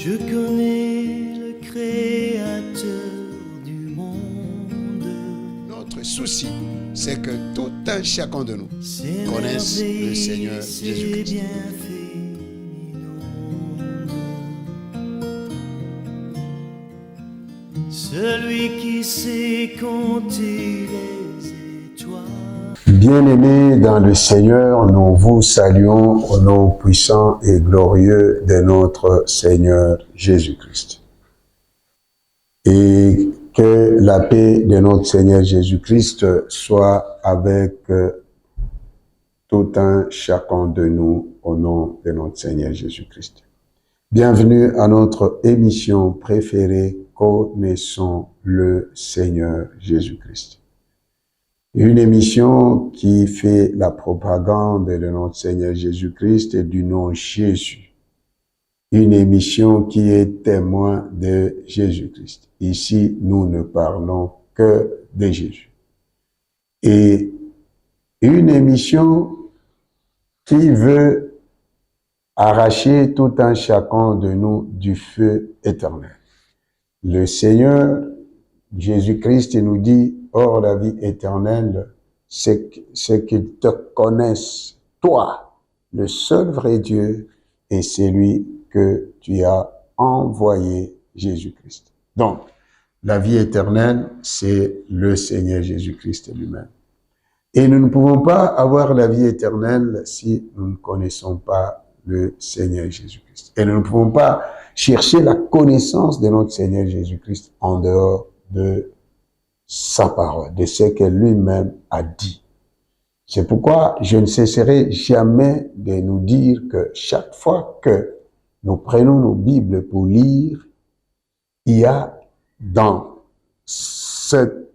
Je connais le Créateur du monde. Notre souci, c'est que tout un chacun de nous Ses connaisse le Seigneur merveilles, ses Jésus-Christ. bienfaits inondes. Celui qui sait compter les étoiles. Bien-aimés dans le Seigneur, nous vous saluons au nom puissant et glorieux de notre Seigneur Jésus-Christ. Et que la paix de notre Seigneur Jésus-Christ soit avec tout un chacun de nous au nom de notre Seigneur Jésus-Christ. Bienvenue à notre émission préférée, Connaissons le Seigneur Jésus-Christ. Une émission qui fait la propagande de notre Seigneur Jésus-Christ et du nom Jésus. Une émission qui est témoin de Jésus-Christ. Ici, nous ne parlons que de Jésus. Et une émission qui veut arracher tout un chacun de nous du feu éternel. Le Seigneur Jésus-Christ nous dit, or la vie éternelle, c'est qu'ils te connaissent, toi, le seul vrai Dieu, et celui que tu as envoyé, Jésus-Christ. Donc, la vie éternelle, c'est le Seigneur Jésus-Christ lui-même. Et nous ne pouvons pas avoir la vie éternelle si nous ne connaissons pas le Seigneur Jésus-Christ. Et nous ne pouvons pas chercher la connaissance de notre Seigneur Jésus-Christ en dehors de sa parole, de ce que lui-même a dit. C'est pourquoi je ne cesserai jamais de nous dire que chaque fois que nous prenons nos Bibles pour lire, il y a dans cette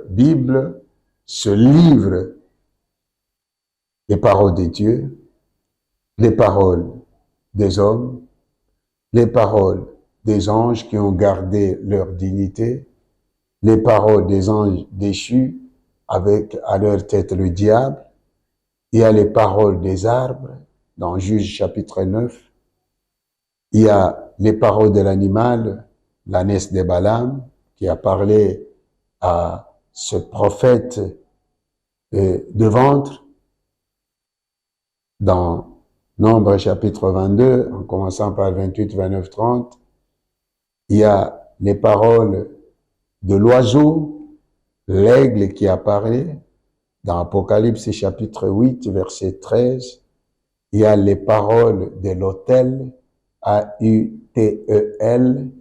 Bible, ce livre, les paroles de Dieu, les paroles des hommes, les paroles des anges qui ont gardé leur dignité, les paroles des anges déchus avec à leur tête le diable. Il y a les paroles des arbres dans Juge chapitre 9. Il y a les paroles de l'animal, l'ânesse de Balaam, qui a parlé à ce prophète de ventre dans Nombre chapitre 22, en commençant par 28, 29, 30. Il y a les paroles de l'oiseau, l'aigle qui a parlé, dans Apocalypse chapitre 8, verset 13. Il y a les paroles de l'autel, A-U-T-E-L,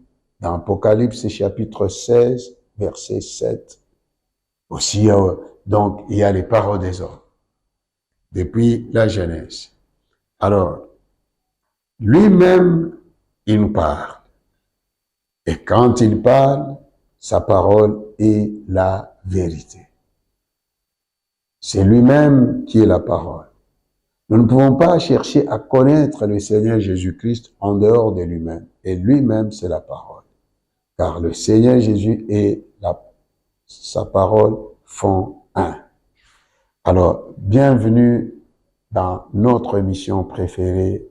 dans Apocalypse chapitre 16, verset 7. Aussi, donc, il y a les paroles des hommes, depuis la Genèse. Alors, lui-même, il nous parle. Et quand il parle, sa parole est la vérité. C'est lui-même qui est la parole. Nous ne pouvons pas chercher à connaître le Seigneur Jésus-Christ en dehors de lui-même. Et lui-même, c'est la parole. Car le Seigneur Jésus et sa parole font un. Alors, bienvenue dans notre émission préférée,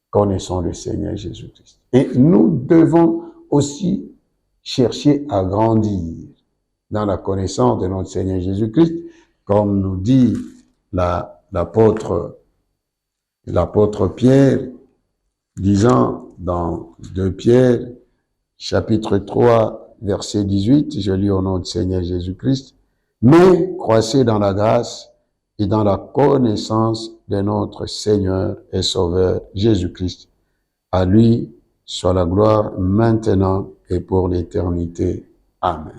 Connaissons le Seigneur Jésus-Christ. Et nous devons aussi chercher à grandir dans la connaissance de notre Seigneur Jésus-Christ, comme nous dit l'apôtre Pierre, disant dans 2 Pierre, chapitre 3, verset 18, je lis au nom du Seigneur Jésus-Christ, « Mais croissez dans la grâce et dans la connaissance de notre Seigneur et Sauveur Jésus-Christ. À lui soit la gloire maintenant et pour l'éternité. Amen. »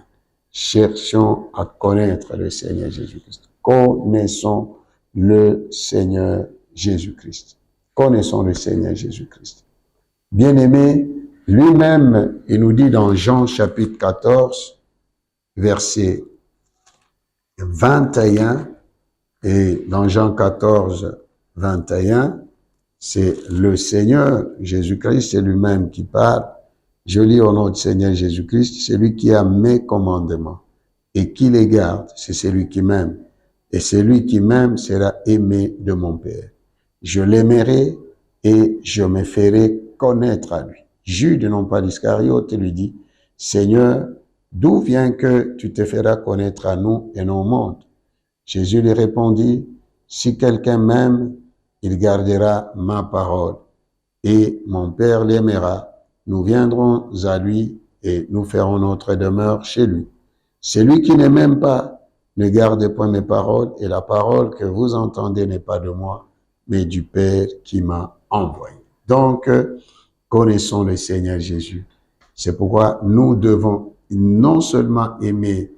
Cherchons à connaître le Seigneur Jésus-Christ. Connaissons le Seigneur Jésus-Christ. Connaissons le Seigneur Jésus-Christ. Bien-aimé, lui-même, il nous dit dans Jean chapitre 14, verset 21, et dans Jean 14, 21, c'est le Seigneur Jésus-Christ, c'est lui-même qui parle. Je lis au nom du Seigneur Jésus-Christ, celui qui a mes commandements et qui les garde, c'est celui qui m'aime. Et celui qui m'aime sera aimé de mon Père. Je l'aimerai et je me ferai connaître à lui. Jude, non pas d'Iscariote, lui dit, « Seigneur, d'où vient que tu te feras connaître à nous et non au monde ?» Jésus lui répondit, « Si quelqu'un m'aime, il gardera ma parole, et mon Père l'aimera. Nous viendrons à lui et nous ferons notre demeure chez lui. Celui qui ne m'aime pas ne garde point mes paroles, et la parole que vous entendez n'est pas de moi, mais du Père qui m'a envoyé. » Donc, connaissons le Seigneur Jésus. C'est pourquoi nous devons non seulement aimer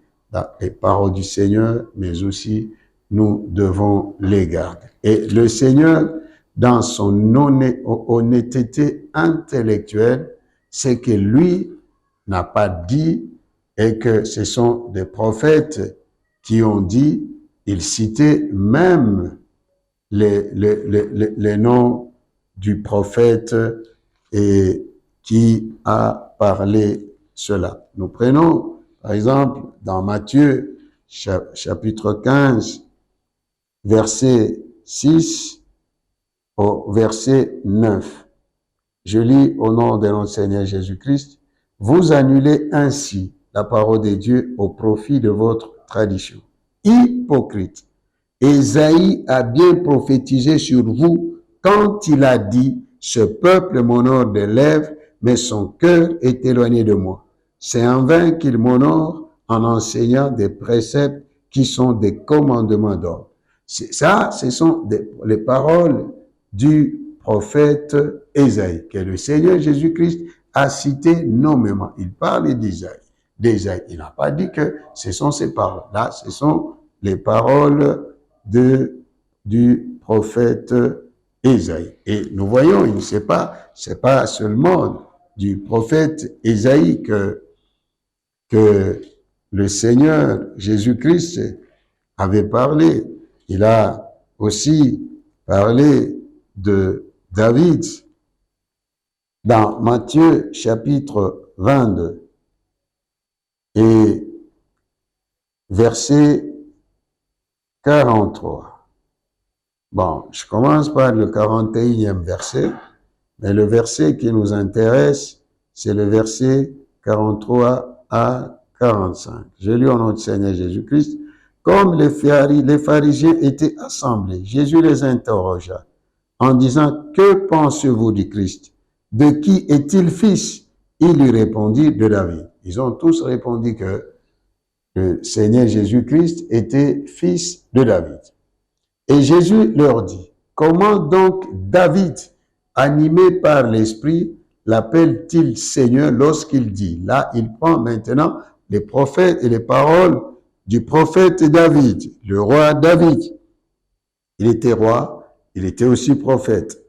les paroles du Seigneur, mais aussi nous devons les garder. Et le Seigneur, dans son honnêteté intellectuelle, c'est que lui n'a pas dit et que ce sont des prophètes qui ont dit, il citait même les noms du prophète et qui a parlé cela. Nous prenons, par exemple, dans Matthieu, chapitre 15, verset 6 au verset 9. Je lis au nom de notre Seigneur Jésus-Christ, « Vous annulez ainsi la parole de Dieu au profit de votre tradition. Hypocrite, Ésaïe a bien prophétisé sur vous quand il a dit, « Ce peuple m'honore des lèvres, mais son cœur est éloigné de moi. C'est en vain qu'il m'honore en enseignant des préceptes qui sont des commandements d'ordre. » Ça, ce sont les paroles du prophète Ésaïe, que le Seigneur Jésus-Christ a cité nommément. Il parle d'Ésaïe. Il n'a pas dit que ce sont ces paroles-là, ce sont les paroles du prophète Ésaïe. Et nous voyons, c'est pas seulement du prophète Ésaïe que le Seigneur Jésus-Christ avait parlé. Il a aussi parlé de David dans Matthieu chapitre 22 et verset 43. Bon, je commence par le 41e verset, mais le verset qui nous intéresse, c'est le verset 43 à 45. Je lis au nom du Seigneur Jésus-Christ. Comme les pharisiens étaient assemblés, Jésus les interrogea en disant, « Que pensez-vous du Christ? De qui est-il fils? » Il lui répondit, « De David. » Ils ont tous répondu que le Seigneur Jésus-Christ était fils de David. Et Jésus leur dit, « Comment donc David, animé par l'Esprit, l'appelle-t-il Seigneur lorsqu'il dit ?» Là, il prend maintenant les prophètes et les paroles du prophète David, le roi David. Il était roi, il était aussi prophète.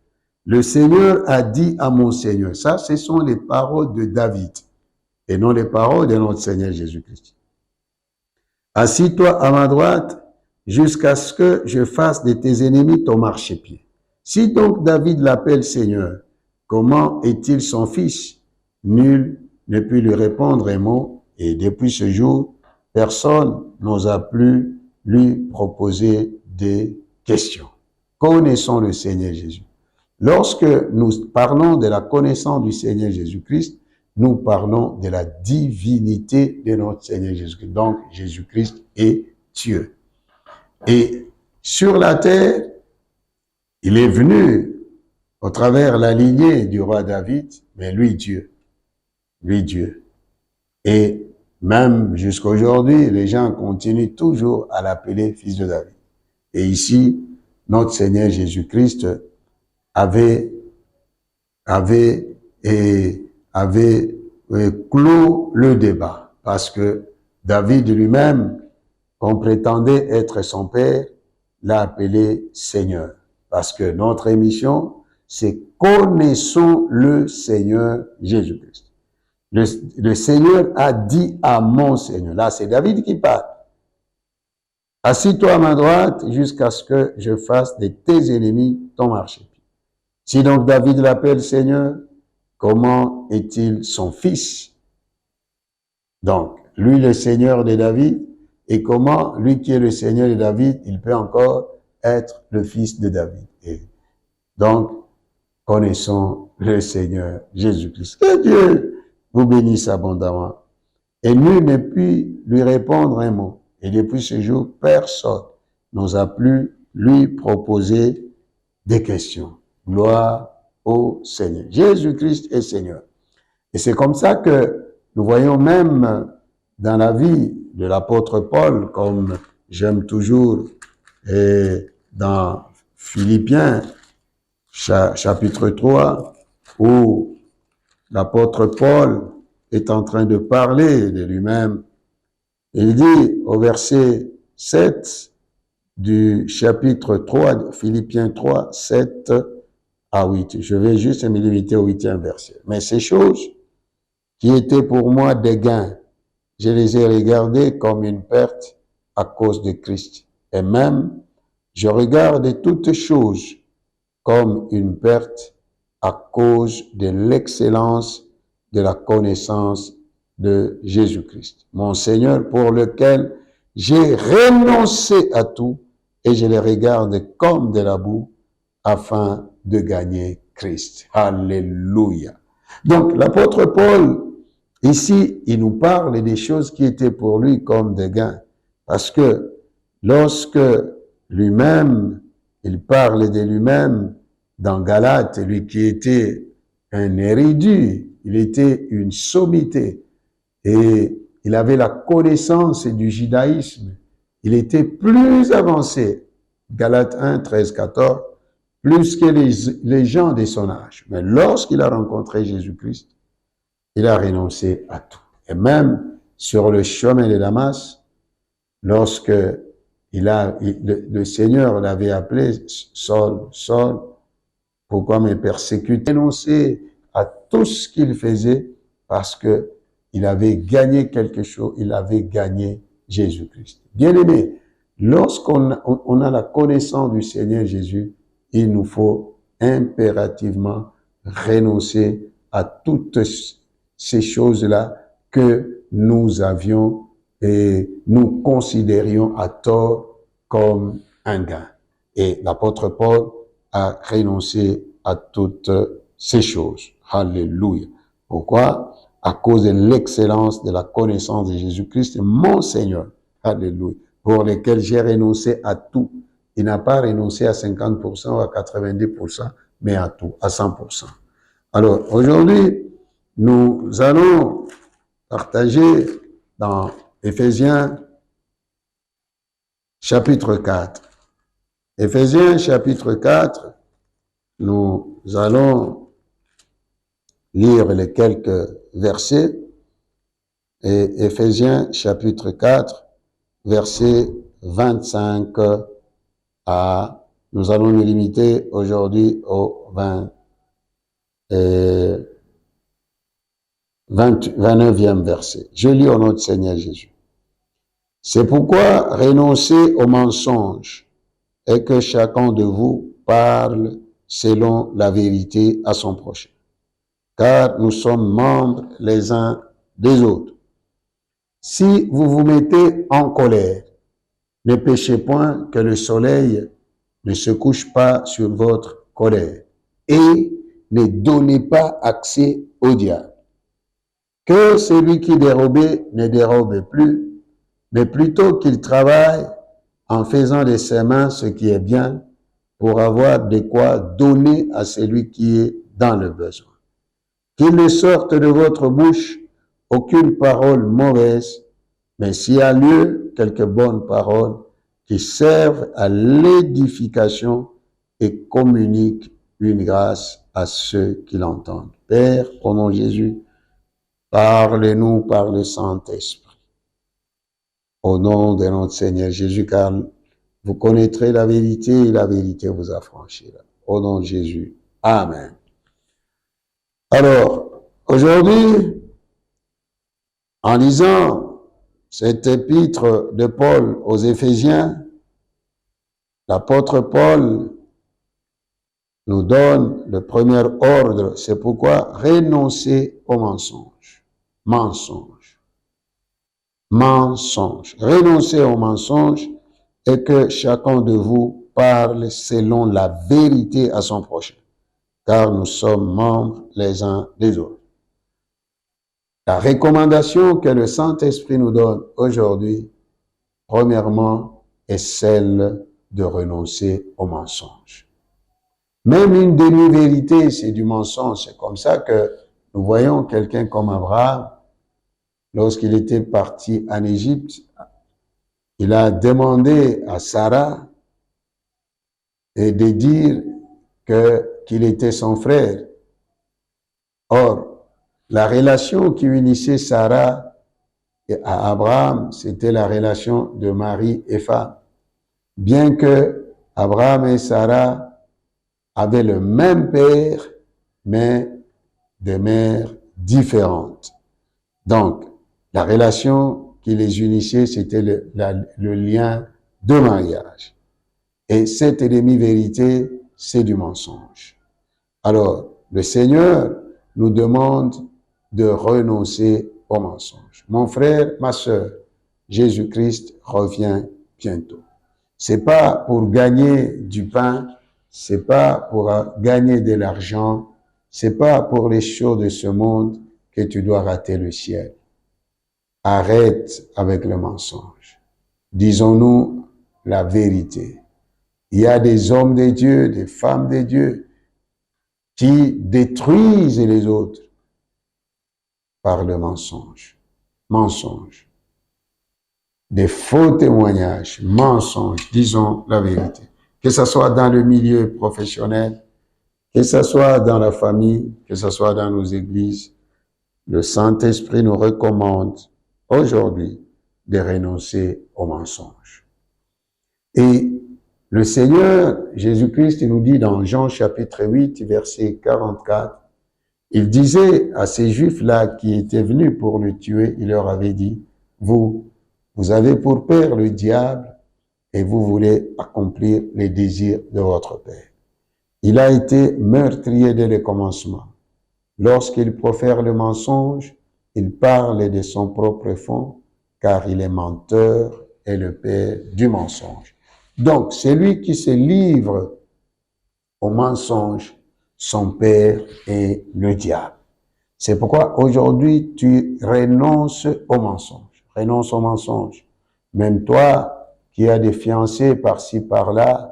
Le Seigneur a dit à mon Seigneur, ça, ce sont les paroles de David et non les paroles de notre Seigneur Jésus-Christ. Assis-toi à ma droite jusqu'à ce que je fasse de tes ennemis ton marchepied. Si donc David l'appelle Seigneur, comment est-il son fils? Nul ne put lui répondre un mot et depuis ce jour, personne n'osa plus lui proposer des questions. Connaissons le Seigneur Jésus. Lorsque nous parlons de la connaissance du Seigneur Jésus-Christ, nous parlons de la divinité de notre Seigneur Jésus-Christ. Donc, Jésus-Christ est Dieu. Et sur la terre, il est venu au travers la lignée du roi David, mais lui Dieu. Lui Dieu. Et même jusqu'à aujourd'hui, les gens continuent toujours à l'appeler fils de David. Et ici, notre Seigneur Jésus-Christ avait clos le débat parce que David lui-même, qu'on prétendait être son père, l'a appelé Seigneur. Parce que notre émission, c'est connaissons le Seigneur Jésus-Christ. Le Seigneur a dit à mon Seigneur. Là, c'est David qui parle. Assis-toi à ma droite jusqu'à ce que je fasse de tes ennemis ton marchepied. Si donc David l'appelle Seigneur, comment est-il son fils? Donc, lui le Seigneur de David, et comment, lui qui est le Seigneur de David, il peut encore être le fils de David. Et donc, connaissons le Seigneur Jésus-Christ. Que Dieu vous bénisse abondamment. Et nul ne put lui répondre un mot. Et depuis ce jour, personne n'osa plus lui proposer des questions. Gloire au Seigneur. Jésus-Christ est Seigneur. Et c'est comme ça que nous voyons même dans la vie de l'apôtre Paul, comme j'aime toujours, et dans Philippiens, chapitre 3, où l'apôtre Paul est en train de parler de lui-même. Il dit au verset 7 du chapitre 3, Philippiens 3, 7 à 8. Je vais juste me limiter au 8e verset. Mais ces choses qui étaient pour moi des gains, je les ai regardées comme une perte à cause de Christ. Et même, je regarde toutes choses comme une perte à cause de l'excellence de la connaissance de Jésus-Christ, mon Seigneur, pour lequel j'ai renoncé à tout et je les regarde comme de la boue afin de gagner Christ. Alléluia. Donc, l'apôtre Paul, ici, il nous parle des choses qui étaient pour lui comme des gains. Parce que lorsque lui-même, il parle de lui-même dans Galates, lui qui était un érudit, il était une sommité et il avait la connaissance du judaïsme. Il était plus avancé, Galates 1, 13, 14, plus que les gens de son âge. Mais lorsqu'il a rencontré Jésus-Christ, il a renoncé à tout. Et même sur le chemin de Damas, lorsque le Seigneur l'avait appelé Saul, Saul, pourquoi me persécute? Renoncé à tout ce qu'il faisait parce que il avait gagné quelque chose, il avait gagné Jésus-Christ. Bien-aimé, lorsqu'on a la connaissance du Seigneur Jésus, il nous faut impérativement renoncer à toutes ces choses-là que nous avions et nous considérions à tort comme un gain. Et l'apôtre Paul a renoncé à toutes ces choses. Alléluia. Pourquoi? À cause de l'excellence de la connaissance de Jésus-Christ, mon Seigneur. Alléluia. Pour lequel j'ai renoncé à tout. Il n'a pas renoncé à 50% ou à 90%, mais à tout, à 100%. Alors, aujourd'hui, nous allons partager dans Éphésiens chapitre 4. Éphésiens chapitre 4, nous allons lire les quelques versets. Et Éphésiens chapitre 4, verset 25 à, nous allons nous limiter aujourd'hui au 29e verset. Je lis au nom du Seigneur Jésus. C'est pourquoi renoncez aux mensonges et que chacun de vous parle selon la vérité à son prochain. Car nous sommes membres les uns des autres. Si vous vous mettez en colère, ne péchez point que le soleil ne se couche pas sur votre colère et ne donnez pas accès au diable. Que celui qui dérobait ne dérobe plus, mais plutôt qu'il travaille en faisant de ses mains ce qui est bien pour avoir de quoi donner à celui qui est dans le besoin. Qu'il ne sorte de votre bouche aucune parole mauvaise, mais s'il y a lieu, quelques bonnes paroles qui servent à l'édification et communiquent une grâce à ceux qui l'entendent. Père, au nom de Jésus, parlez-nous par le Saint-Esprit. Au nom de notre Seigneur Jésus, car vous connaîtrez la vérité et la vérité vous affranchira. Au nom de Jésus. Amen. Alors, aujourd'hui, en lisant cet épître de Paul aux Éphésiens, l'apôtre Paul nous donne le premier ordre, c'est pourquoi renoncer aux mensonges. Mensonges. Mensonges. Renoncer aux mensonges et que chacun de vous parle selon la vérité à son prochain. car nous sommes membres les uns des autres. La recommandation que le Saint-Esprit nous donne aujourd'hui, premièrement, est celle de renoncer au mensonge. Même une demi-vérité, c'est du mensonge. C'est comme ça que nous voyons quelqu'un comme Abraham, lorsqu'il était parti en Égypte, il a demandé à Sarah de dire qu'il était son frère. Or, la relation qui unissait Sarah à Abraham, c'était la relation de mari et femme. Bien que Abraham et Sarah avaient le même père, mais de mères différentes. Donc, la relation qui les unissait, c'était le lien de mariage. Et cette demi-vérité, c'est du mensonge. Alors, le Seigneur nous demande de renoncer au mensonge. Mon frère, ma sœur, Jésus-Christ revient bientôt. C'est pas pour gagner du pain, c'est pas pour gagner de l'argent, c'est pas pour les choses de ce monde que tu dois rater le ciel. Arrête avec le mensonge. Disons-nous la vérité. Il y a des hommes de Dieu, des femmes de Dieu qui détruisent les autres par le mensonge. Mensonge. Des faux témoignages, mensonges, disons la vérité. Que ce soit dans le milieu professionnel, que ce soit dans la famille, que ce soit dans nos églises, le Saint-Esprit nous recommande aujourd'hui de renoncer au mensonge. Et le Seigneur Jésus-Christ nous dit dans Jean chapitre 8, verset 44, il disait à ces Juifs-là qui étaient venus pour le tuer, il leur avait dit, vous avez pour père le diable et vous voulez accomplir les désirs de votre père. Il a été meurtrier dès le commencement. Lorsqu'il profère le mensonge, il parle de son propre fond, car il est menteur et le père du mensonge. Donc, celui qui se livre au mensonge, son père est le diable. C'est pourquoi aujourd'hui, tu renonces au mensonge. Renonce au mensonge. Même toi, qui as des fiancés par-ci, par-là,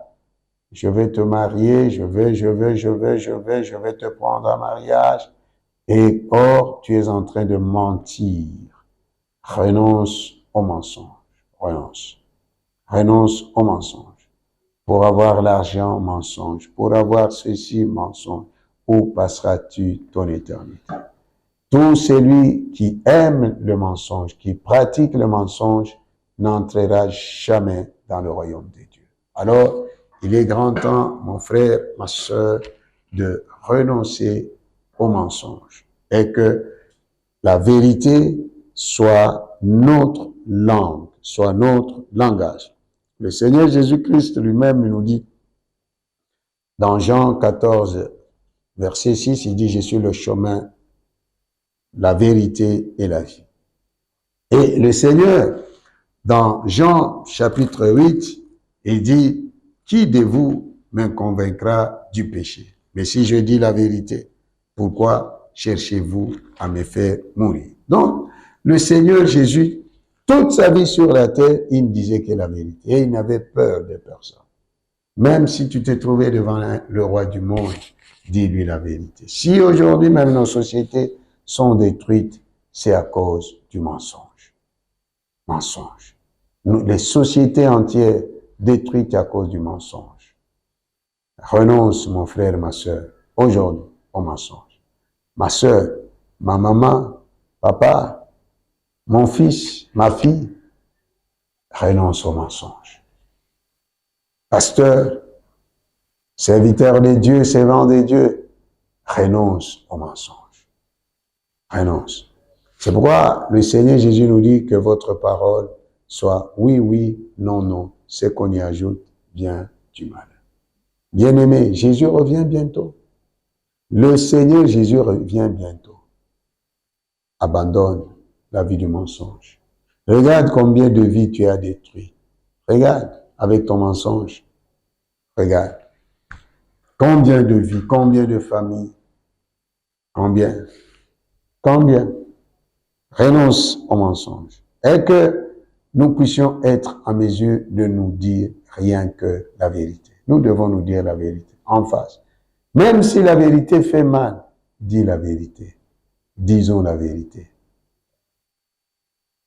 je vais te marier, je vais te prendre en mariage. Et or, tu es en train de mentir. Renonce au mensonge. Renonce. Renonce au mensonge. Pour avoir l'argent, mensonge. Pour avoir ceci, mensonge. Où passeras-tu ton éternité? Tout celui qui aime le mensonge, qui pratique le mensonge, n'entrera jamais dans le royaume de Dieu. Alors, il est grand temps, mon frère, ma sœur, de renoncer au mensonge et que la vérité soit notre langue, soit notre langage. Le Seigneur Jésus-Christ lui-même nous dit, dans Jean 14, verset 6, il dit, je suis le chemin, la vérité et la vie. Et le Seigneur, dans Jean chapitre 8, il dit, qui de vous me convaincra du péché? Mais si je dis la vérité, pourquoi cherchez-vous à me faire mourir? Donc, le Seigneur Jésus, toute sa vie sur la terre, il ne disait que la vérité. Et il n'avait peur de personne. Même si tu te trouvais devant le roi du monde, dis-lui la vérité. Si aujourd'hui même nos sociétés sont détruites, c'est à cause du mensonge. Mensonge. Les sociétés entières détruites à cause du mensonge. Renonce, mon frère, ma sœur, aujourd'hui, au mensonge. Ma sœur, ma maman, papa, mon fils, ma fille, renonce au mensonge. Pasteur, serviteur de Dieu, servant de Dieu, renonce au mensonge. Renonce. C'est pourquoi le Seigneur Jésus nous dit que votre parole soit oui, oui, non, non. Ce qu'on y ajoute vient du mal. Bien-aimé, Jésus revient bientôt. Le Seigneur Jésus revient bientôt. Abandonne la vie du mensonge. Regarde combien de vies tu as détruites. Regarde avec ton mensonge. Regarde. Combien de vies, combien de familles, combien renonce au mensonge. Et que nous puissions être en mesure de nous dire rien que la vérité. Nous devons nous dire la vérité en face. Même si la vérité fait mal, dis la vérité. Disons la vérité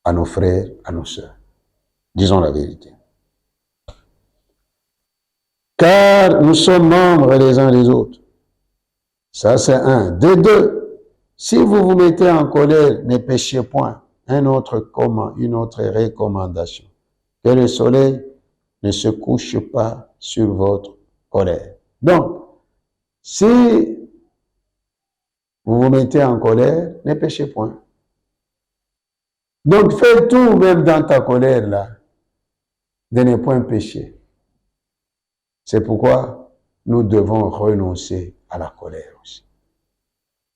à nos frères, à nos sœurs. Disons la vérité. Car nous sommes membres les uns des autres. Ça, c'est un. De deux, si vous vous mettez en colère, ne péchez point. Une autre recommandation. Que le soleil ne se couche pas sur votre colère. Donc, si vous vous mettez en colère, ne péchez point. Donc, fais tout, même dans ta colère, là, de ne point pécher. C'est pourquoi nous devons renoncer à la colère aussi.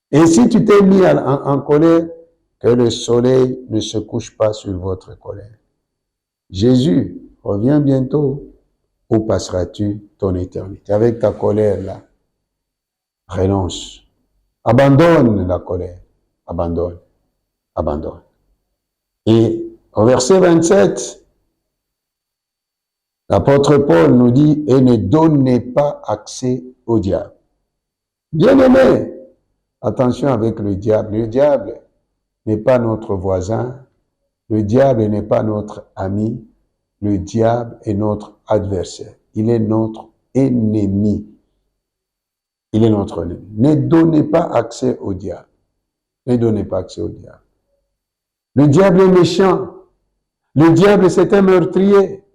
Et si tu t'es mis en colère, que le soleil ne se couche pas sur votre colère. Jésus revient bientôt. Où passeras-tu ton éternité? Avec ta colère là, renonce. Abandonne la colère. Abandonne. Abandonne. Et au verset 27, l'apôtre Paul nous dit, et ne donnez pas accès au diable. Bien-aimés, attention avec le diable. Le diable n'est pas notre voisin. Le diable n'est pas notre ami. Le diable est notre adversaire. Il est notre ennemi. Il est notre ennemi. Ne donnez pas accès au diable. Ne donnez pas accès au diable. Le diable est méchant. Le diable, c'est un meurtrier.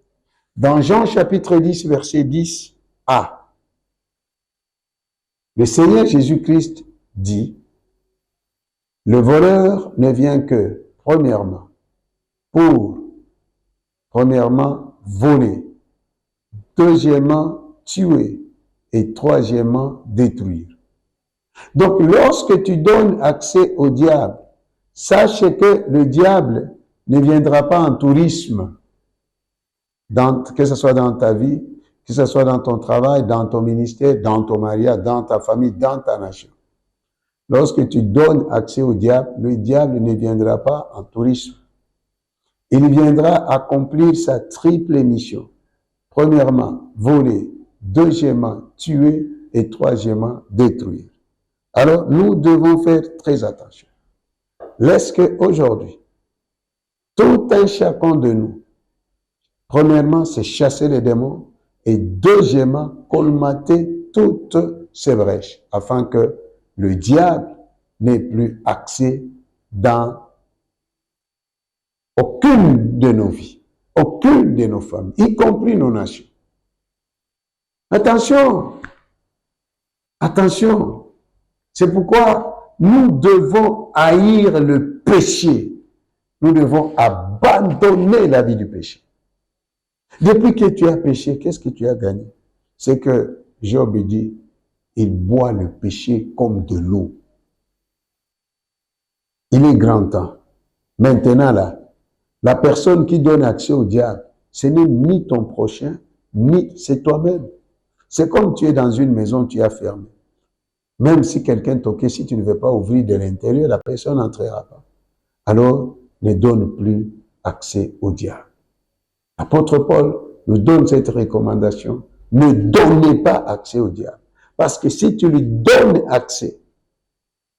Dans Jean chapitre 10, verset 10a, le Seigneur Jésus-Christ dit, le voleur ne vient que, premièrement, voler, deuxièmement, tuer, et troisièmement, détruire. Donc, lorsque tu donnes accès au diable, sache que le diable ne viendra pas en tourisme, que ce soit dans ta vie, que ce soit dans ton travail, dans ton ministère, dans ton mariage, dans ta famille, dans ta nation. Lorsque tu donnes accès au diable, le diable ne viendra pas en tourisme. Il viendra accomplir sa triple mission. Premièrement, voler. Deuxièmement, tuer. Et troisièmement, détruire. Alors, nous devons faire très attention. Laisse qu'aujourd'hui, tout un chacun de nous, premièrement, c'est chasser les démons. Et deuxièmement, colmater toutes ces brèches, afin que le diable n'ait plus accès dans aucune de nos vies, aucune de nos familles, y compris nos nations. Attention, attention. C'est pourquoi nous devons haïr le péché. Nous devons abandonner la vie du péché. Depuis que tu as péché, qu'est-ce que tu as gagné? C'est que Job dit, il boit le péché comme de l'eau. Il est grand temps. Maintenant là, la personne qui donne accès au diable, ce n'est ni ton prochain, ni c'est toi-même. C'est comme tu es dans une maison, tu as fermé. Même si quelqu'un toque, si tu ne veux pas ouvrir de l'intérieur, la personne n'entrera pas. Alors, ne donne plus accès au diable. L'apôtre Paul nous donne cette recommandation. Ne donnez pas accès au diable. Parce que si tu lui donnes accès,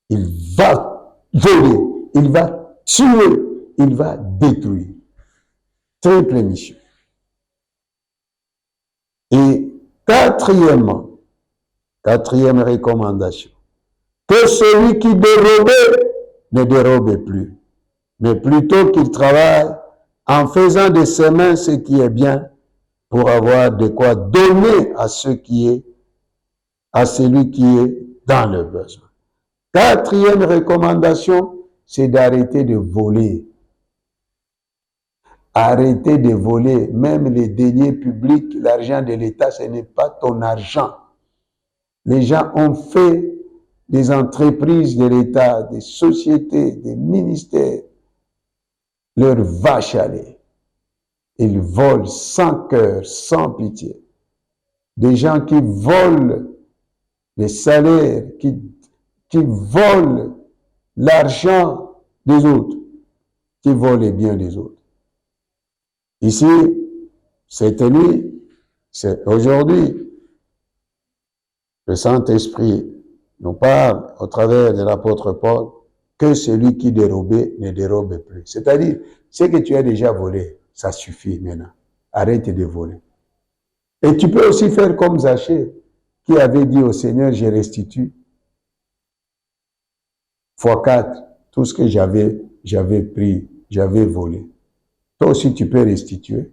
il va voler, il va tuer, il va détruire. Triple mission. Et quatrième recommandation, que celui qui dérobait ne dérobe plus, mais plutôt qu'il travaille en faisant de ses mains ce qui est bien pour avoir de quoi donner à celui qui est dans le besoin. Quatrième recommandation, c'est d'arrêter de voler. Arrêtez de voler, même les deniers publics, l'argent de l'État, ce n'est pas ton argent. Les gens ont fait des entreprises de l'État, des sociétés, des ministères, leur vache à lait. Ils volent sans cœur, sans pitié. Des gens qui volent les salaires, qui volent l'argent des autres, qui volent les biens des autres. Ici, cette nuit, c'est aujourd'hui, le Saint-Esprit nous parle au travers de l'apôtre Paul que celui qui dérobait ne dérobe plus. C'est-à-dire, ce que tu as déjà volé, ça suffit maintenant. Arrête de voler. Et tu peux aussi faire comme Zachée, qui avait dit au Seigneur, je restitue fois 4 tout ce que j'avais pris, j'avais volé. Toi aussi, tu peux restituer.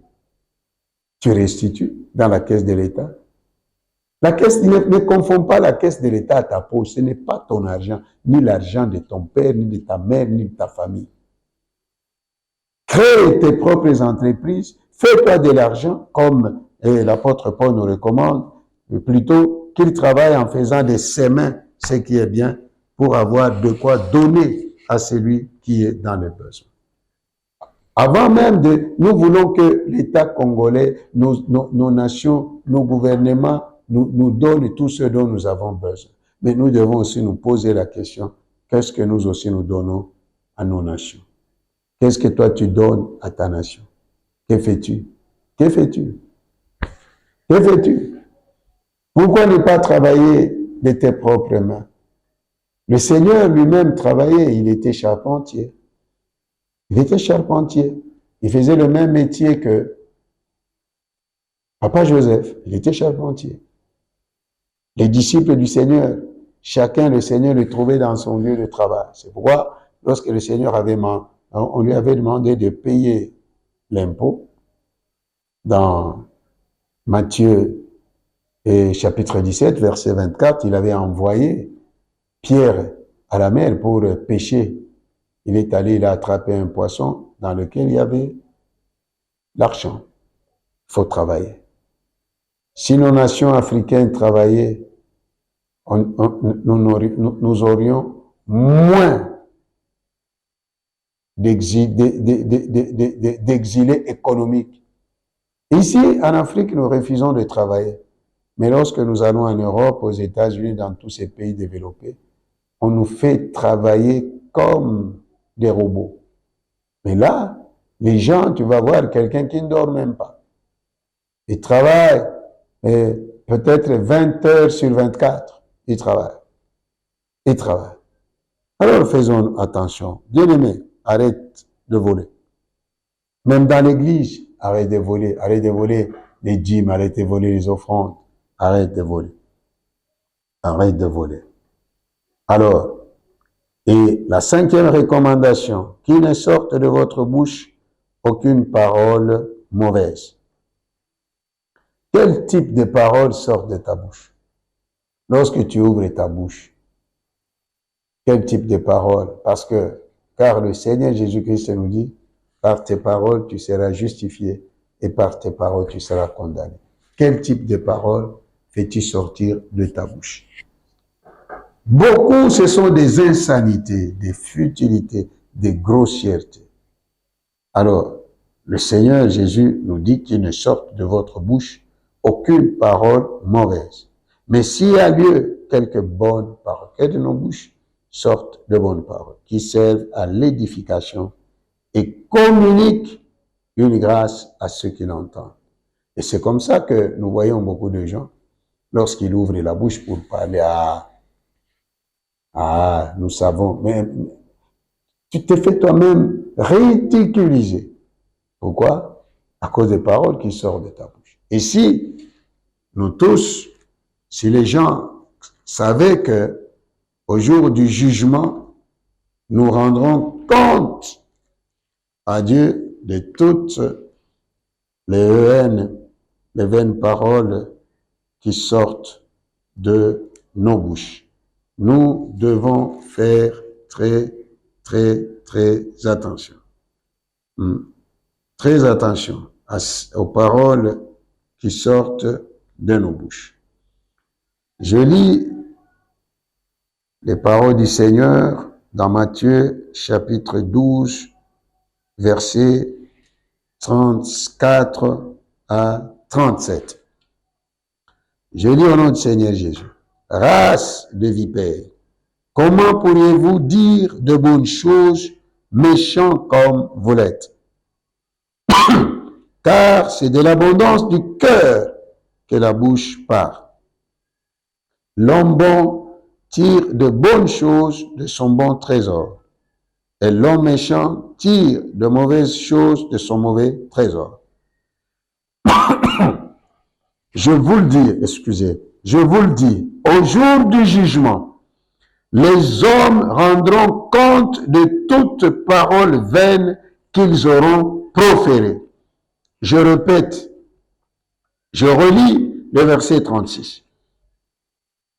Tu restitues dans la caisse de l'État. La caisse, ne confonds pas la caisse de l'État à ta poche. Ce n'est pas ton argent, ni l'argent de ton père, ni de ta mère, ni de ta famille. Crée tes propres entreprises. Fais-toi de l'argent, comme l'apôtre Paul nous recommande, plutôt qu'il travaille en faisant de ses mains ce qui est bien pour avoir de quoi donner à celui qui est dans le besoin. Avant même nous voulons que l'État congolais, nos nations, nos gouvernements nous donnent tout ce dont nous avons besoin. Mais nous devons aussi nous poser la question, qu'est-ce que nous aussi nous donnons à nos nations? Qu'est-ce que toi tu donnes à ta nation? Que fais-tu? Que fais-tu? Que fais-tu? Pourquoi ne pas travailler de tes propres mains? Le Seigneur lui-même travaillait, il était charpentier. Il était charpentier. Il faisait le même métier que Papa Joseph. Il était charpentier. Les disciples du Seigneur, chacun le Seigneur le trouvait dans son lieu de travail. C'est pourquoi, lorsque le Seigneur on lui avait demandé de payer l'impôt, dans Matthieu chapitre 17, verset 24, il avait envoyé Pierre à la mer pour pêcher. Il est allé, il a attrapé un poisson dans lequel il y avait l'argent. Il faut travailler. Si nos nations africaines travaillaient, nous aurions moins d'exilés économiques. Ici, en Afrique, nous refusons de travailler. Mais lorsque nous allons en Europe, aux États-Unis, dans tous ces pays développés, on nous fait travailler comme des robots. Mais là, les gens, tu vas voir quelqu'un qui ne dort même pas. Il travaille peut-être 20 heures sur 24. Il travaille. Il travaille. Alors faisons attention. Bien-aimés, arrête de voler. Même dans l'église, arrête de voler. Arrête de voler les dîmes, arrête de voler les offrandes. Arrête de voler. Arrête de voler. Alors, et la 5e recommandation, qu'il ne sorte de votre bouche aucune parole mauvaise. Quel type de parole sort de ta bouche? Lorsque tu ouvres ta bouche, quel type de parole? Car le Seigneur Jésus-Christ nous dit, par tes paroles tu seras justifié et par tes paroles tu seras condamné. Quel type de parole fais-tu sortir de ta bouche? Beaucoup, ce sont des insanités, des futilités, des grossièretés. Alors, le Seigneur Jésus nous dit qu'il ne sorte de votre bouche aucune parole mauvaise. Mais s'il y a lieu, quelques bonnes paroles, que de nos bouches sortent de bonnes paroles, qui servent à l'édification et communiquent une grâce à ceux qui l'entendent. Et c'est comme ça que nous voyons beaucoup de gens, lorsqu'ils ouvrent la bouche pour parler nous savons, mais tu te fais toi-même ridiculiser. Pourquoi? À cause des paroles qui sortent de ta bouche. Et si nous tous, si les gens savaient que au jour du jugement, nous rendrons compte à Dieu de toutes les vaines paroles qui sortent de nos bouches. Nous devons faire très attention. Très attention aux paroles qui sortent de nos bouches. Je lis les paroles du Seigneur dans Matthieu chapitre 12, versets 34 à 37. Je lis au nom du Seigneur Jésus. race de vipères, comment pourriez-vous dire de bonnes choses, méchants comme vous l'êtes? Car c'est de l'abondance du cœur que la bouche parle. L'homme bon tire de bonnes choses de son bon trésor, et l'homme méchant tire de mauvaises choses de son mauvais trésor. Je vous le dis, au jour du jugement, les hommes rendront compte de toute parole vaine qu'ils auront proférée. Je répète, je relis le verset 36.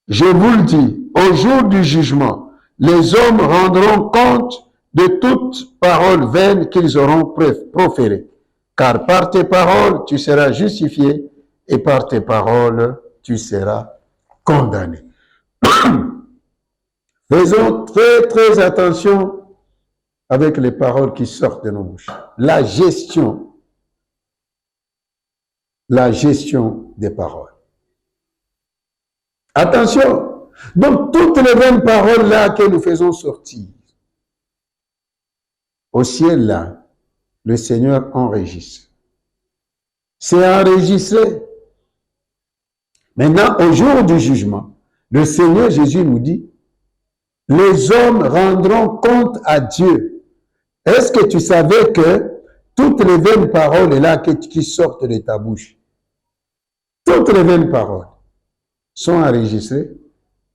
Je vous le dis, au jour du jugement, les hommes rendront compte de toute parole vaine qu'ils auront proférée. Car par tes paroles, tu seras justifié, et par tes paroles, tu seras condamné. Faisons très attention avec les paroles qui sortent de nos bouches. La gestion des paroles. Attention, donc toutes les bonnes paroles là que nous faisons sortir, au ciel là, le Seigneur enregistre. C'est enregistré. Maintenant, au jour du jugement, le Seigneur Jésus nous dit, les hommes rendront compte à Dieu. Est-ce que tu savais que toutes les vaines paroles là qui sortent de ta bouche, toutes les vaines paroles sont enregistrées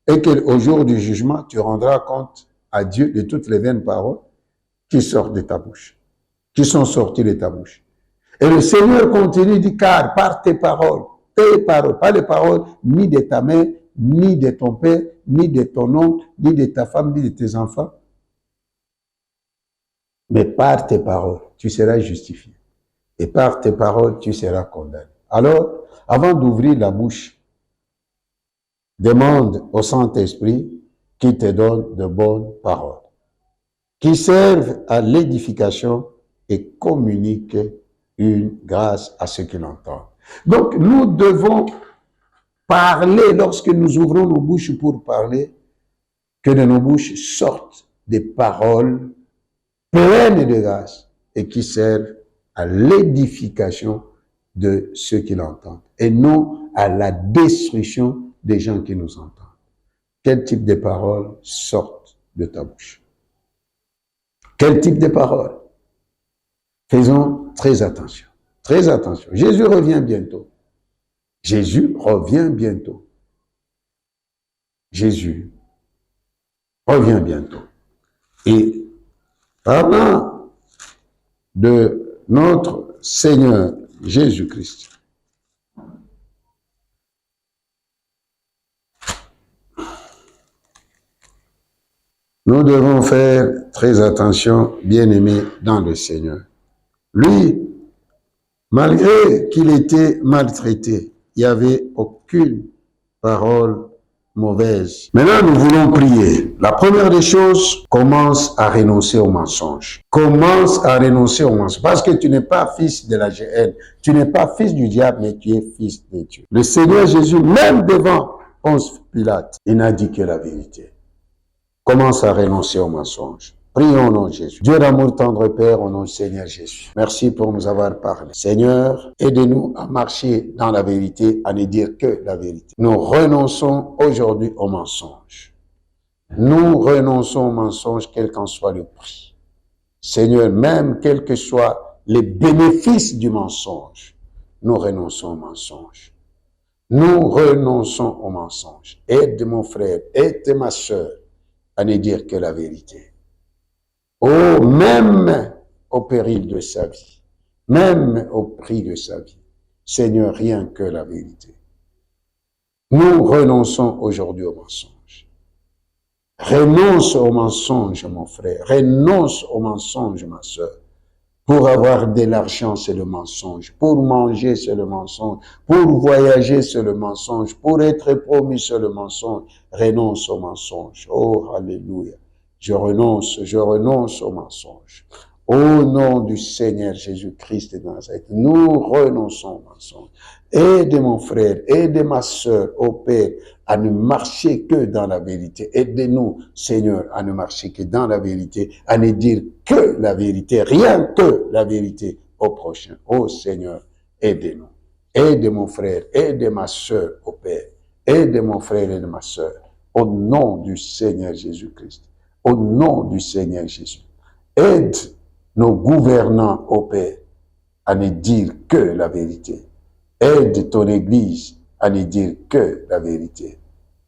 et qu'au jour du jugement, tu rendras compte à Dieu de toutes les vaines paroles qui sortent de ta bouche, qui sont sorties de ta bouche. Et le Seigneur continue, dit, car par tes paroles, pas les paroles ni de ta mère, ni de ton père, ni de ton oncle, ni de ta femme, ni de tes enfants, mais par tes paroles, tu seras justifié. Et par tes paroles, tu seras condamné. Alors, avant d'ouvrir la bouche, demande au Saint-Esprit qui te donne de bonnes paroles, qui servent à l'édification et communiquent une grâce à ceux qui l'entendent. Donc, nous devons parler, lorsque nous ouvrons nos bouches pour parler, que de nos bouches sortent des paroles pleines de grâce et qui servent à l'édification de ceux qui l'entendent et non à la destruction des gens qui nous entendent. Quel type de paroles sortent de ta bouche? Quel type de paroles? Faisons très attention. Très attention. Jésus revient bientôt. Jésus revient bientôt. Jésus revient bientôt. Et parlant de notre Seigneur Jésus-Christ, nous devons faire très attention, bien-aimés dans le Seigneur. Lui, malgré qu'il était maltraité, il n'y avait aucune parole mauvaise. Maintenant, nous voulons prier. La première des choses, commence à renoncer au mensonge. Commence à renoncer au mensonge. Parce que tu n'es pas fils de la GN. Tu n'es pas fils du diable, mais tu es fils de Dieu. Le Seigneur Jésus, même devant Ponce Pilate, il n'a dit que la vérité. Commence à renoncer au mensonge. Prions au nom de Jésus. Dieu d'amour tendre Père, au nom du Seigneur Jésus. Merci pour nous avoir parlé. Seigneur, aidez-nous à marcher dans la vérité, à ne dire que la vérité. Nous renonçons aujourd'hui au mensonge. Nous renonçons au mensonge, quel qu'en soit le prix. Seigneur, même quels que soient les bénéfices du mensonge, nous renonçons au mensonge. Nous renonçons au mensonge. Aide mon frère, aide ma soeur à ne dire que la vérité. Oh, même au péril de sa vie, même au prix de sa vie, Seigneur, rien que la vérité. Nous renonçons aujourd'hui au mensonge. Renonce au mensonge, mon frère. Renonce au mensonge, ma soeur. Pour avoir de l'argent, c'est le mensonge. Pour manger, c'est le mensonge. Pour voyager, c'est le mensonge. Pour être promis, c'est le mensonge. Renonce au mensonge. Oh, alléluia. Je renonce au mensonge. Au nom du Seigneur Jésus-Christ de Nazareth, nous renonçons au mensonge. Aide mon frère, aide ma sœur, ô Père, à ne marcher que dans la vérité. Aide-nous, Seigneur, à ne marcher que dans la vérité, à ne dire que la vérité, rien que la vérité au prochain. Ô Seigneur, aide-nous. Aide mon frère, aide ma sœur, ô Père. Aide mon frère et ma sœur. Au nom du Seigneur Jésus-Christ. Au nom du Seigneur Jésus. Aide nos gouvernants, ô Père, à ne dire que la vérité. Aide ton Église à ne dire que la vérité.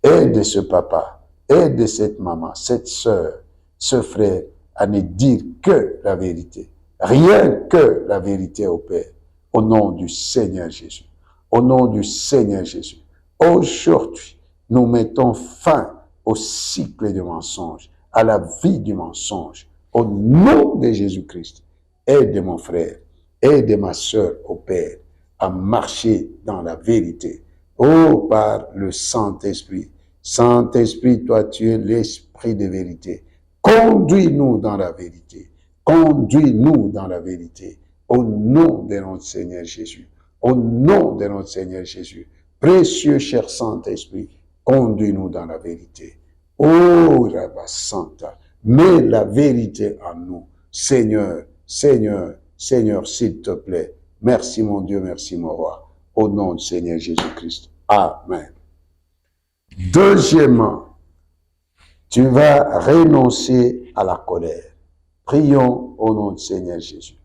Aide ce papa, aide cette maman, cette sœur, ce frère à ne dire que la vérité. Rien que la vérité, ô Père. Au nom du Seigneur Jésus. Au nom du Seigneur Jésus. Aujourd'hui, nous mettons fin au cycle du mensonge, à la vie du mensonge. Au nom de Jésus-Christ, aide mon frère, aide ma sœur, ô Père, à marcher dans la vérité. Oh, par le Saint-Esprit. Saint-Esprit, toi, tu es l'Esprit de vérité. Conduis-nous dans la vérité. Conduis-nous dans la vérité. Au nom de notre Seigneur Jésus. Au nom de notre Seigneur Jésus. Précieux cher Saint-Esprit, conduis-nous dans la vérité. Oh, Rabba Santa, mets la vérité en nous. Seigneur, Seigneur, Seigneur, s'il te plaît. Merci mon Dieu, merci mon roi. Au nom du Seigneur Jésus-Christ. Amen. Deuxièmement, tu vas renoncer à la colère. Prions au nom du Seigneur Jésus.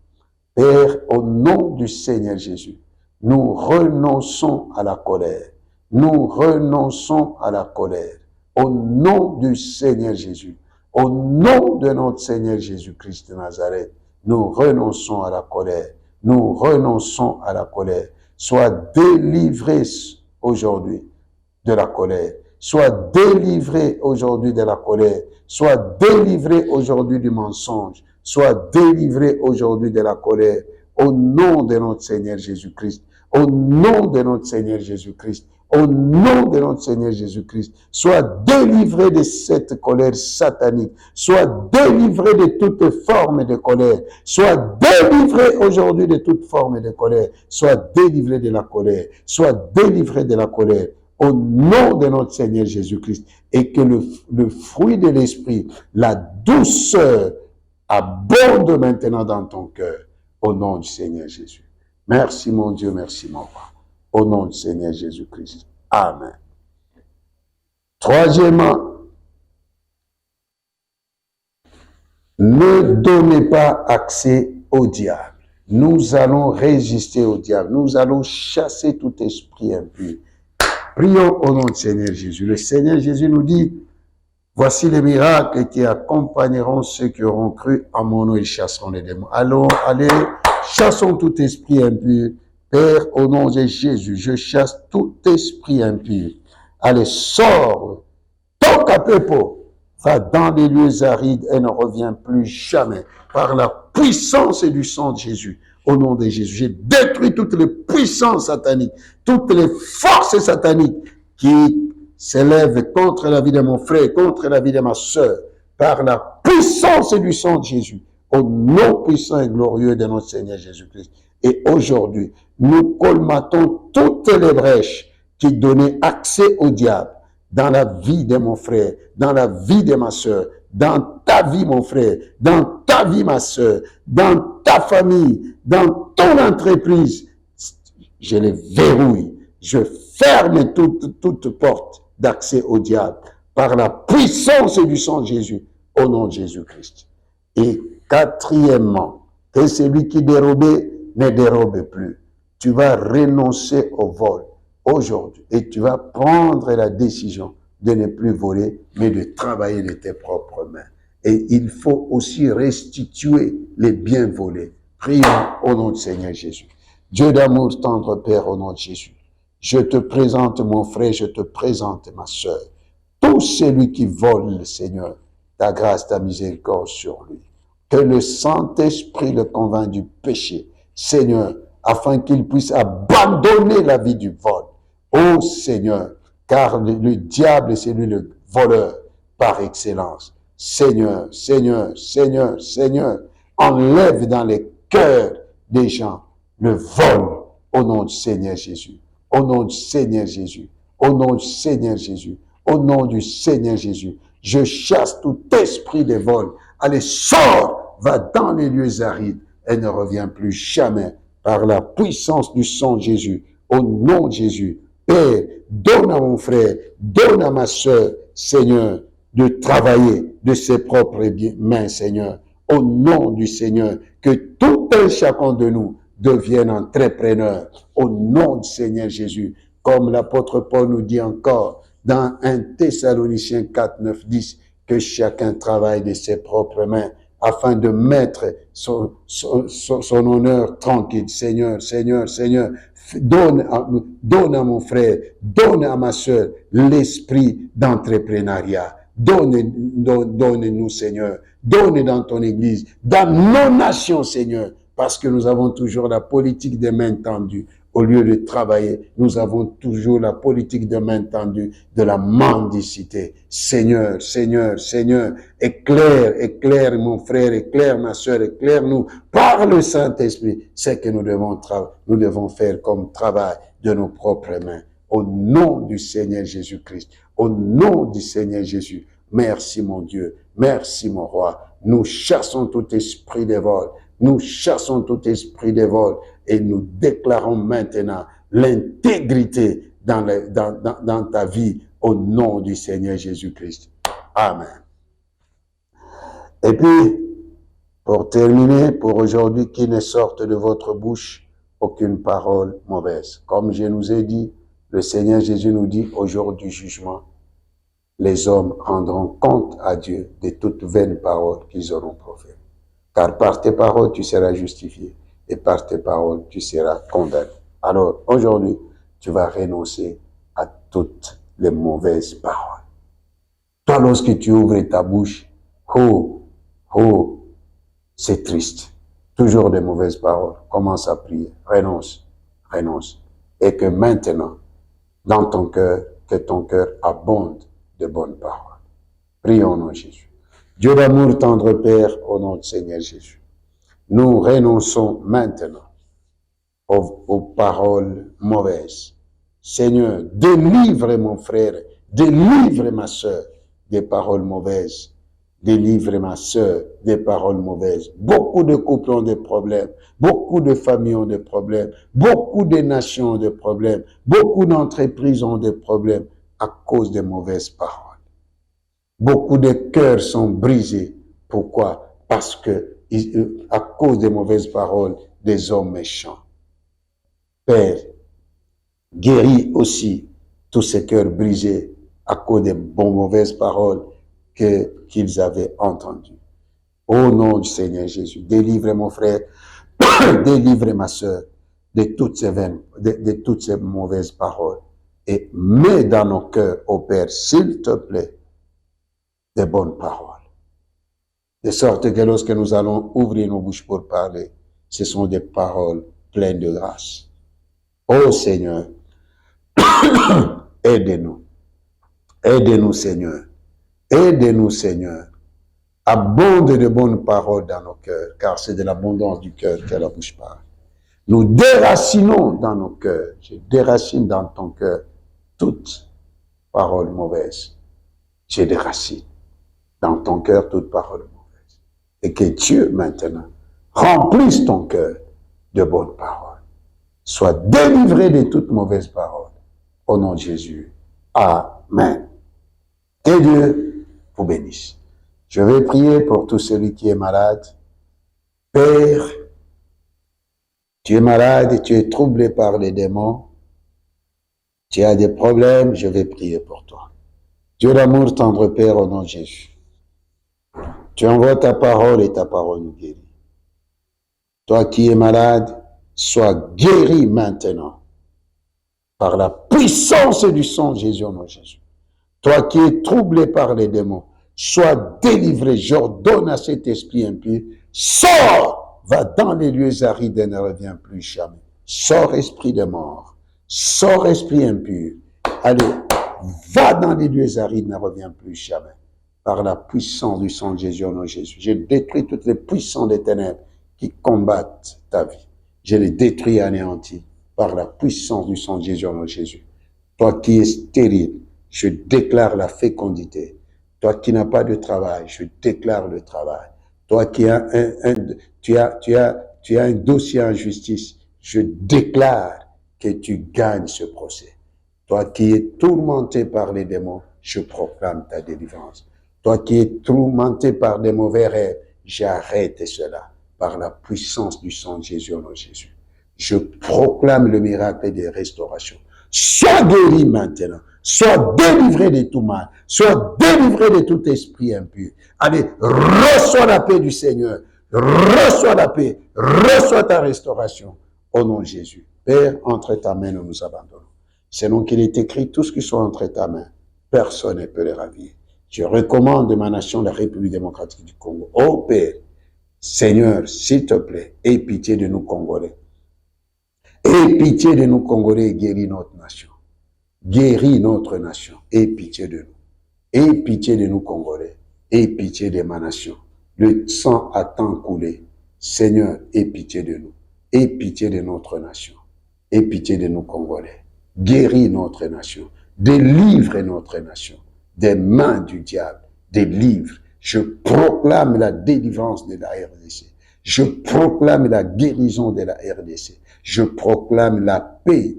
Père, au nom du Seigneur Jésus, nous renonçons à la colère. Nous renonçons à la colère. Au nom du Seigneur Jésus. Au nom de notre Seigneur Jésus-Christ de Nazareth, nous renonçons à la colère. Nous renonçons à la colère. Sois délivré aujourd'hui de la colère. Sois délivré aujourd'hui de la colère. Sois délivré aujourd'hui du mensonge. Sois délivré aujourd'hui de la colère. Au nom de notre Seigneur Jésus-Christ. Au nom de notre Seigneur Jésus-Christ. Au nom de notre Seigneur Jésus-Christ, sois délivré de cette colère satanique. Sois délivré de toute forme de colère. Sois délivré aujourd'hui de toute forme de colère. Sois délivré de la colère. Sois délivré de la colère. Au nom de notre Seigneur Jésus-Christ. Et que le fruit de l'esprit, la douceur, abonde maintenant dans ton cœur. Au nom du Seigneur Jésus. Merci mon Dieu, merci mon roi. Au nom du Seigneur Jésus-Christ. Amen. Troisièmement, ne donnez pas accès au diable. Nous allons résister au diable. Nous allons chasser tout esprit impur. Prions au nom du Seigneur Jésus. Le Seigneur Jésus nous dit, voici les miracles qui accompagneront ceux qui auront cru en mon nom, ils chasseront les démons. Allons, allez, chassons tout esprit impur. Père, au nom de Jésus, je chasse tout esprit impur. Allez, sors, toque à pepo, va dans les lieux arides et ne reviens plus jamais. Par la puissance du sang de Jésus, au nom de Jésus, j'ai détruit toutes les puissances sataniques, toutes les forces sataniques qui s'élèvent contre la vie de mon frère, contre la vie de ma sœur, par la puissance du sang de Jésus, au nom puissant et glorieux de notre Seigneur Jésus-Christ. Et aujourd'hui, nous colmatons toutes les brèches qui donnaient accès au diable dans la vie de mon frère, dans la vie de ma sœur, dans ta vie, mon frère, dans ta vie, ma sœur, dans ta famille, dans ton entreprise. Je les verrouille. Je ferme toute porte d'accès au diable par la puissance du sang de Jésus, au nom de Jésus-Christ. Et quatrièmement, que celui qui dérobait ne dérobe plus. Tu vas renoncer au vol aujourd'hui et tu vas prendre la décision de ne plus voler, mais de travailler de tes propres mains. Et il faut aussi restituer les biens volés. Prions au nom du Seigneur Jésus. Dieu d'amour, tendre Père, au nom de Jésus. Je te présente mon frère, je te présente ma sœur. Tout celui qui vole, Seigneur, ta grâce, ta miséricorde sur lui. Que le Saint-Esprit le convainc du péché, Seigneur, afin qu'il puisse abandonner la vie du vol. Ô Seigneur, car le diable, c'est lui le voleur par excellence. Seigneur, Seigneur, Seigneur, Seigneur, enlève dans les cœurs des gens le vol au nom du Seigneur Jésus. Au nom du Seigneur Jésus. Au nom du Seigneur Jésus. Au nom du Seigneur Jésus. Je chasse tout esprit de vol. Allez, sors, va dans les lieux arides et ne reviens plus jamais par la puissance du sang de Jésus. Au nom de Jésus. Père, donne à mon frère, donne à ma soeur, Seigneur, de travailler de ses propres mains, Seigneur. Au nom du Seigneur, que tout un chacun de nous devienne entrepreneur. Au nom du Seigneur Jésus, comme l'apôtre Paul nous dit encore dans 1 Thessaloniciens 4, 9, 10, que chacun travaille de ses propres mains afin de mettre son honneur tranquille. Seigneur, Seigneur, Seigneur, donne à mon frère, donne à ma soeur l'esprit d'entrepreneuriat. Donne-nous, Seigneur. Donne dans ton église, dans nos nations, Seigneur, parce que nous avons toujours la politique des mains tendues. Au lieu de travailler, nous avons toujours la politique de main tendue de la mendicité. Seigneur, Seigneur, Seigneur, éclaire mon frère, éclaire ma soeur, éclaire-nous par le Saint-Esprit. C'est que nous devons faire comme travail de nos propres mains. Au nom du Seigneur Jésus-Christ, au nom du Seigneur Jésus, merci mon Dieu, merci mon roi. Nous chassons tout esprit de vol. Nous chassons tout esprit de vol et nous déclarons maintenant l'intégrité dans ta vie au nom du Seigneur Jésus-Christ. Amen. Et puis, pour terminer, pour aujourd'hui, qu'il ne sorte de votre bouche aucune parole mauvaise. Comme je nous ai dit, le Seigneur Jésus nous dit au jour du jugement, les hommes rendront compte à Dieu de toutes vaines paroles qu'ils auront proférées. Car par tes paroles, tu seras justifié. Et par tes paroles, tu seras condamné. Alors, aujourd'hui, tu vas renoncer à toutes les mauvaises paroles. Toi, lorsque tu ouvres ta bouche, c'est triste. Toujours de mauvaises paroles. Commence à prier. Renonce. Et que maintenant, dans ton cœur, que ton cœur abonde de bonnes paroles. Prions au nom de Jésus. Dieu d'amour, tendre Père, au nom du Seigneur Jésus. Nous renonçons maintenant aux paroles mauvaises. Seigneur, délivre mon frère, délivre ma soeur des paroles mauvaises. Délivre ma soeur des paroles mauvaises. Beaucoup de couples ont des problèmes. Beaucoup de familles ont des problèmes. Beaucoup de nations ont des problèmes. Beaucoup d'entreprises ont des problèmes à cause des mauvaises paroles. Beaucoup de cœurs sont brisés. Pourquoi? Parce que, à cause des mauvaises paroles des hommes méchants. Père, guéris aussi tous ces cœurs brisés à cause des mauvaises paroles qu'ils avaient entendues. Au nom du Seigneur Jésus, délivre mon frère, délivre ma soeur de toutes ces mauvaises paroles et mets dans nos cœurs, ô Père, s'il te plaît, des bonnes paroles. De sorte que lorsque nous allons ouvrir nos bouches pour parler, ce sont des paroles pleines de grâce. Ô Seigneur, aide-nous. Aide-nous, Seigneur. Aide-nous, Seigneur. Abonde de bonnes paroles dans nos cœurs, car c'est de l'abondance du cœur que la bouche parle. Nous déracinons dans nos cœurs. Je déracine dans ton cœur toute parole mauvaise. Je déracine dans ton cœur toute parole mauvaise. Et que Dieu, maintenant, remplisse ton cœur de bonnes paroles. Sois délivré de toutes mauvaises paroles. Au nom de Jésus. Amen. Que Dieu vous bénisse. Je vais prier pour tout celui qui est malade. Père, tu es malade et tu es troublé par les démons. Tu as des problèmes, je vais prier pour toi. Dieu d'amour, tendre Père, au nom de Jésus. Tu envoies ta parole et ta parole nous guérit. Toi qui es malade, sois guéri maintenant par la puissance du sang de Jésus au nom de Jésus. Toi qui es troublé par les démons, sois délivré. J'ordonne à cet esprit impur, sors, va dans les lieux arides et ne reviens plus jamais. Sors, esprit de mort. Sors, esprit impur. Allez, va dans les lieux arides, ne reviens plus jamais. par la puissance du sang de Jésus au nom de Jésus. Je détruis toutes les puissances des ténèbres qui combattent ta vie. Je les détruis et anéantis par la puissance du sang de Jésus au nom de Jésus. Toi qui es stérile, je déclare la fécondité. Toi qui n'as pas de travail, je déclare le travail. Toi qui as tu as un dossier en justice, je déclare que tu gagnes ce procès. Toi qui es tourmenté par les démons, je proclame ta délivrance. Toi qui es tourmenté par des mauvais rêves, j'arrête cela par la puissance du sang de Jésus au nom de Jésus. Je proclame le miracle de restauration. Sois guéri maintenant. Sois délivré de tout mal. Sois délivré de tout esprit impur. Allez, reçois la paix du Seigneur. Reçois la paix. Reçois ta restauration. Au nom de Jésus. Père, entre ta main, nous nous abandonnons. C'est donc qu'il est écrit, tout ce qui soit entre ta main, personne ne peut les ravir. Je recommande ma nation, la République démocratique du Congo. Ô Père, Seigneur, s'il te plaît, aie pitié de nous Congolais. Aie pitié de nous Congolais et guéris notre nation. Guéris notre nation. Aie pitié de nous. Aie pitié de nous Congolais. Aie pitié de ma nation. Le sang a tant coulé. Seigneur, aie pitié de nous. Aie pitié de notre nation. Aie pitié de nous Congolais. Guéris notre nation. Délivre notre nation des mains du diable. Délivre. Je proclame la délivrance de la RDC. Je proclame la guérison de la RDC. Je proclame la paix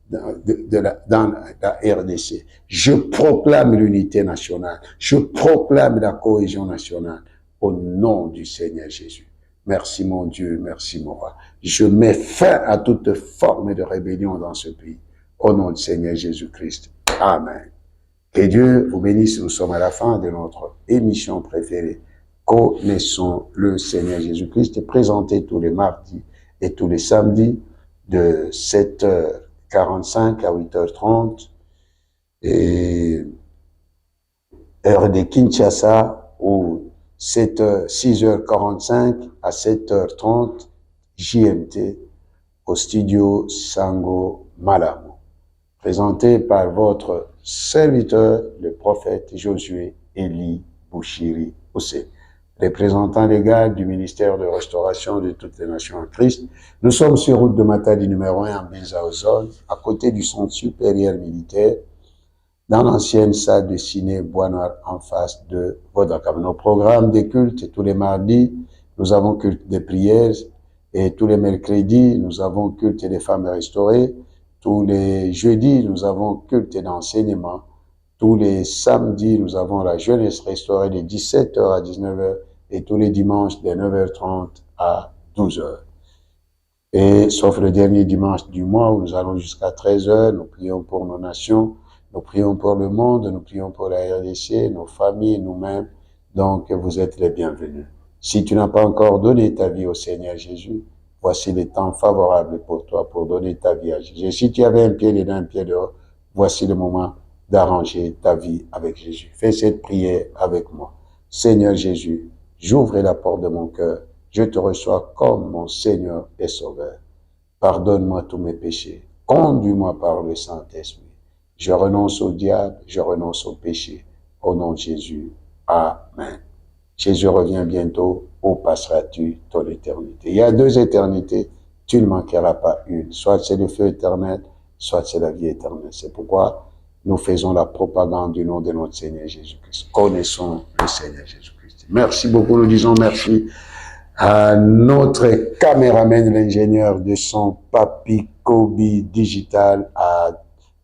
dans la RDC. Je proclame l'unité nationale. Je proclame la cohésion nationale au nom du Seigneur Jésus. Merci mon Dieu, merci mon roi. Je mets fin à toute forme de rébellion dans ce pays. Au nom du Seigneur Jésus-Christ. Amen. Que Dieu vous bénisse. Nous sommes à la fin de notre émission préférée. Connaissons le Seigneur Jésus-Christ, présenté tous les mardis et tous les samedis de 7h45 à 8h30 et heure de Kinshasa ou 6h45 à 7h30 JMT au studio Sango Malamu. Présenté par votre serviteur, le prophète Josué Eli Bouchiri Ossé, représentant légal du ministère de restauration de toutes les nations en Christ. Nous sommes sur route de Matadi numéro 1 en Bilzaozone, à côté du centre supérieur militaire, dans l'ancienne salle de ciné Bois-Noir en face de Vodakam. Nos programmes de culte, tous les mardis, nous avons culte des prières, et tous les mercredis, nous avons culte des femmes restaurées. Tous les jeudis, nous avons culte d'enseignement. Tous les samedis, nous avons la jeunesse restaurée de 17h à 19h et tous les dimanches de 9h30 à 12h. Et sauf le dernier dimanche du mois où nous allons jusqu'à 13h, nous prions pour nos nations, nous prions pour le monde, nous prions pour la RDC, nos familles, nous-mêmes. Donc, vous êtes les bienvenus. Si tu n'as pas encore donné ta vie au Seigneur Jésus, voici le temps favorable pour toi pour donner ta vie à Jésus. Si tu avais un pied dedans, un pied dehors, voici le moment d'arranger ta vie avec Jésus. Fais cette prière avec moi. Seigneur Jésus, j'ouvre la porte de mon cœur. Je te reçois comme mon Seigneur et Sauveur. Pardonne-moi tous mes péchés. Conduis-moi par le Saint-Esprit. Je renonce au diable, je renonce au péché. Au nom de Jésus. Amen. Jésus revient bientôt. Où passeras-tu ton éternité? Il y a deux éternités. Tu ne manqueras pas une. Soit c'est le feu éternel, soit c'est la vie éternelle. C'est pourquoi nous faisons la propagande du nom de notre Seigneur Jésus-Christ. Connaissons le Seigneur Jésus-Christ. Merci beaucoup. Nous disons merci à notre caméraman, l'ingénieur de son Papi Kobi Digital,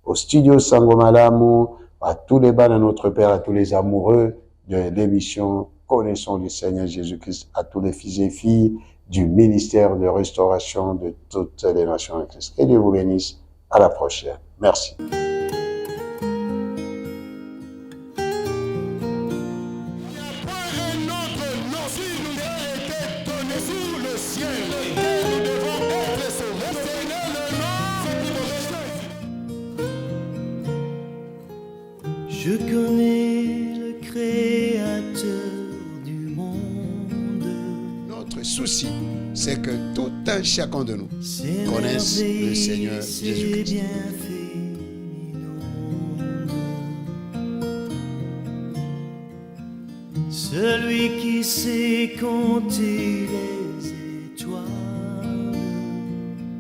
au studio Sango Malamu, à tous les bans de notre Père, à tous les amoureux de l'émission Connaissons le Seigneur Jésus-Christ, à tous les fils et filles du ministère de restauration de toutes les nations en Christ. Que Dieu vous bénisse. À la prochaine. Merci. Je connais le Créateur du monde. Notre souci, c'est que tout un chacun de nous Ses connaisse le Seigneur merveilles, ses Jésus-Christ. bienfaits m'inondent. celui qui sait quand il est